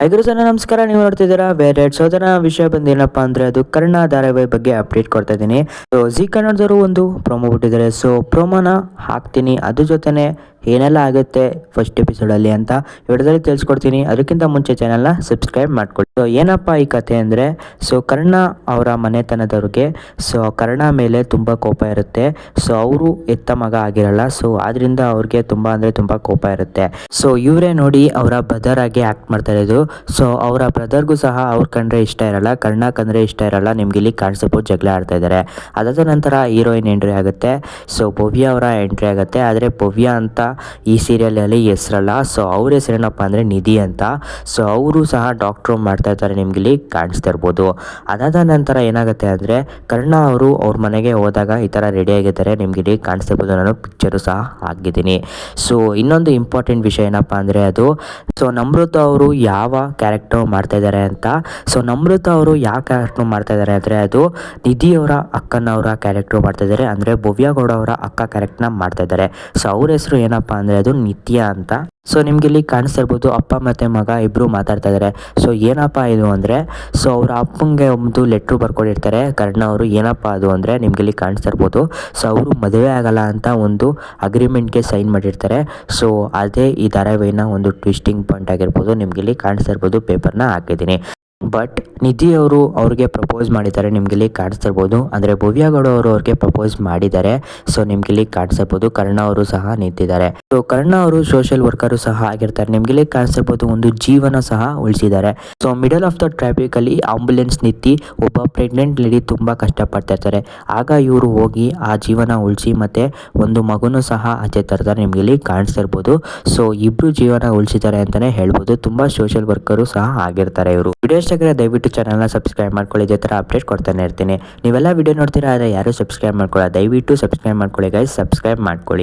Hi ಜನ ನಮಸ್ಕಾರ. ನೀವು ನೋಡ್ತಿದ್ದೀರಾ ಬೇರೆ ಸೋದನ ವಿಷಯ ಬಂದೇನಪ್ಪ ಅಂದರೆ ಅದು ಕರ್ಣ ಧಾರಾವಾಹಿ ಬಗ್ಗೆ ಅಪ್ಡೇಟ್ ಕೊಡ್ತಾ ಇದ್ದೀನಿ. ಸೊ ಜಿ ಕನ್ನಡದವರು ಒಂದು ಪ್ರೊಮೋ ಬಿಟ್ಟಿದ್ದಾರೆ. ಸೊ ಪ್ರೊಮೋನ ಹಾಕ್ತೀನಿ, ಅದ್ರ ಜೊತೆನೆ ಏನೆಲ್ಲ ಆಗುತ್ತೆ ಫಸ್ಟ್ ಎಪಿಸೋಡಲ್ಲಿ ಅಂತ ವಿಡಿಯೋದಲ್ಲಿ ತಿಳಿಸ್ಕೊಡ್ತೀನಿ. ಅದಕ್ಕಿಂತ ಮುಂಚೆ ಚಾನಲ್ನ ಸಬ್ಸ್ಕ್ರೈಬ್ ಮಾಡ್ಕೊಳ್ಳಿ. ಸೊ ಏನಪ್ಪ ಈ ಕತೆ ಅಂದರೆ, ಸೊ ಕರ್ಣ ಅವರ ಮನೆತನದವ್ರಿಗೆ ಸೊ ಕರ್ಣ ಮೇಲೆ ತುಂಬ ಕೋಪ ಇರುತ್ತೆ. ಸೊ ಅವರು ಎತ್ತ ಮಗ ಆಗಿರಲ್ಲ. ಸೊ ಆದ್ರಿಂದ ಅವ್ರಿಗೆ ತುಂಬ ಅಂದರೆ ತುಂಬ ಕೋಪ ಇರುತ್ತೆ. ಸೊ ಇವರೇ ನೋಡಿ ಅವರ ಬ್ರದರ್ ಆಗಿ ಆ್ಯಕ್ಟ್ ಮಾಡ್ತಾ ಇರೋದು. ಸೊ ಅವರ ಬ್ರದರ್ಗೂ ಸಹ ಅವ್ರ ಕಂಡ್ರೆ ಇಷ್ಟ ಇರಲ್ಲ, ಕರ್ಣ ಕಂಡ್ರೆ ಇಷ್ಟ ಇರಲ್ಲ. ನಿಮ್ಗೆ ಇಲ್ಲಿ ಕಾಣಿಸ್ಬೋದು ಜಗಳ ಆಡ್ತಾ ಇದ್ದಾರೆ. ಅದಾದ ನಂತರ ಹೀರೋಯಿನ್ ಎಂಟ್ರಿ ಆಗುತ್ತೆ. ಸೊ ಭವ್ಯ ಅವರ ಎಂಟ್ರಿ ಆಗುತ್ತೆ. ಆದರೆ ಭವ್ಯ ಅಂತ ಈ ಸೀರಿಯಲಲ್ಲಿ ಹೆಸರಲ್ಲ. ಸೊ ಅವ್ರ ಹೆಸರೇನಪ್ಪ ಅಂದರೆ ನಿಧಿ ಅಂತ. ಸೊ ಅವರು ಸಹ ಡಾಕ್ಟ್ರು ಮಾಡ್ತಾ ಇರ್ತಾರೆ, ನಿಮ್ಗೆ ಇಲ್ಲಿ ಕಾಣಿಸ್ತಾ ಇರ್ಬೋದು. ಅದಾದ ನಂತರ ಏನಾಗುತ್ತೆ ಅಂದರೆ, ಕರ್ಣ ಅವರು ಅವ್ರ ಮನೆಗೆ ಹೋದಾಗ ಈ ಥರ ರೆಡಿ ಆಗಿದ್ದಾರೆ, ನಿಮ್ಗೆ ಇಲ್ಲಿ ಕಾಣಿಸ್ತಾ ಇರ್ಬೋದು. ನಾನು ಪಿಕ್ಚರು ಸಹ ಹಾಕಿದ್ದೀನಿ. ಸೊ ಇನ್ನೊಂದು ಇಂಪಾರ್ಟೆಂಟ್ ವಿಷಯ ಏನಪ್ಪ ಅಂದರೆ ಅದು, ಸೊ ನಮ್ರತ ಅವರು ಯಾವ ಕ್ಯಾರೆಕ್ಟರ್ ಮಾಡ್ತಾ ಇದ್ದಾರೆ ಅಂತ. ಸೊ ನಮ್ರತ ಅವರು ಯಾವ ಕ್ಯಾರೆಕ್ಟರ್ ಮಾಡ್ತಾ ಇದ್ದಾರೆ ಅಂದರೆ ಅದು ನಿಧಿಯವರ ಅಕ್ಕನವರ ಕ್ಯಾರೆಕ್ಟರ್ ಮಾಡ್ತಾ ಇದ್ದಾರೆ. ಅಂದರೆ ಭವ್ಯ ಗೌಡ ಅವರ ಅಕ್ಕ ಕ್ಯಾರೆಕ್ಟರ್ನ ಮಾಡ್ತಾ ಇದ್ದಾರೆ. ಸೊ ಅವ್ರ ಹೆಸರು ಏನಪ್ಪ ಅಂದರೆ ಅದು ನಿತ್ಯ ಅಂತ. ಸೊ ನಿಮ್ಗೆ ಇಲ್ಲಿ ಕಾಣಿಸ್ತಾ ಇರ್ಬೋದು, ಅಪ್ಪ ಮತ್ತು ಮಗ ಇಬ್ಬರು ಮಾತಾಡ್ತಾ ಇದ್ದಾರೆ. ಸೊ ಏನಪ್ಪ ಇದು ಅಂದರೆ, ಸೊ ಅವ್ರ ಅಪ್ಪಂಗೆ ಒಂದು ಲೆಟ್ರು ಬರ್ಕೊಂಡಿರ್ತಾರೆ ಕರ್ಣ ಅವರು. ಏನಪ್ಪ ಅದು ಅಂದರೆ ನಿಮ್ಗೆ ಇಲ್ಲಿ ಕಾಣಿಸ್ತಾ ಇರ್ಬೋದು, ಸೊ ಅವರು ಮದುವೆ ಆಗಲ್ಲ ಅಂತ ಒಂದು ಅಗ್ರಿಮೆಂಟ್ಗೆ ಸೈನ್ ಮಾಡಿರ್ತಾರೆ. ಸೊ ಅದೇ ಈ ಧಾರಾವಾಹಿನ ಒಂದು ಟ್ವಿಸ್ಟಿಂಗ್ ಪಾಯಿಂಟ್ ಆಗಿರ್ಬೋದು. ನಿಮ್ಗೆ ಇಲ್ಲಿ ಕಾಣಿಸ್ತಾ ಇರ್ಬೋದು, ಪೇಪರ್ನ ಹಾಕಿದ್ದೀನಿ. ಬಟ್ ನಿಧಿ ಅವರು ಅವ್ರಿಗೆ ಪ್ರಪೋಸ್ ಮಾಡಿದ್ದಾರೆ, ನಿಮ್ಗೆ ಇಲ್ಲಿ ಕಾಣಿಸ್ತಾ ಇರ್ಬೋದು. ಅಂದರೆ ಭವ್ಯ ಗೌಡ ಅವರು ಅವ್ರಿಗೆ ಪ್ರಪೋಸ್ ಮಾಡಿದ್ದಾರೆ. ಸೊ ನಿಮ್ಗೆ ಇಲ್ಲಿ ಕಾಣಿಸ್ತಾ ಇರ್ಬೋದು, ಕರ್ಣ ಅವರು ಸಹ ನಿಂತಿದ್ದಾರೆ. ಸೊ ಕರ್ಣ ಅವರು ಸೋಷಿಯಲ್ ವರ್ಕರು ಸಹ ಆಗಿರ್ತಾರೆ. ನಿಮ್ಗೆ ಇಲ್ಲಿ ಕಾಣಿಸ್ತಾ ಇರ್ಬೋದು, ಒಂದು ಜೀವನ ಸಹ ಉಳಿಸಿದ್ದಾರೆ. So middle of the traffic ಅಲ್ಲಿ ಆಂಬುಲೆನ್ಸ್ ನಿಂತು ಒಬ್ಬ ಪ್ರೆಗ್ನೆಂಟ್ ಲೇಡಿ ತುಂಬ ಕಷ್ಟಪಡ್ತಾ ಇರ್ತಾರೆ. ಆಗ ಇವರು ಹೋಗಿ ಆ ಜೀವನ ಉಳಿಸಿ ಮತ್ತೆ ಒಂದು ಮಗುನೂ ಸಹ ಆಚೆ ತರ್ತಾರೆ. ನಿಮ್ಗೆ ಇಲ್ಲಿ ಕಾಣಿಸ್ತಾ ಇರ್ಬೋದು. ಸೊ ಇಬ್ರು ಜೀವನ ಉಳಿಸಿದ್ದಾರೆ ಅಂತಾನೆ ಹೇಳ್ಬೋದು. ತುಂಬಾ ಸೋಷಿಯಲ್ ವರ್ಕರು ಸಹ ಆಗಿರ್ತಾರೆ ಇವರು. ವಿಡಿಯೋ ಇಷ್ಟ ಆಗಿದ್ರೆ ದಯವಿಟ್ಟು ಚಾನಲ್ನ ಸಬ್ಸ್ಕ್ರೈಬ್ ಮಾಡ್ಕೊಳ್ಳಿ. ಇದೇ ಥರ ಅಪ್ಡೇಟ್ ಕೊಡ್ತಾನೆ ಇರ್ತೀನಿ. ನೀವೆಲ್ಲ ವಿಡಿಯೋ ನೋಡ್ತೀರಾ, ಆದರೆ ಯಾರು ಸಬ್ಸ್ಕ್ರೈಬ್ ಮಾಡ್ಕೊಳ್ಳಿ. ದಯವಿಟ್ಟು ಸಬ್ಸ್ಕ್ರೈಬ್ ಮಾಡ್ಕೊಳ್ಳಿ ಗೈಸ್, ಸಬ್ಸ್ಕ್ರೈಬ್ ಮಾಡ್ಕೊಳ್ಳಿ.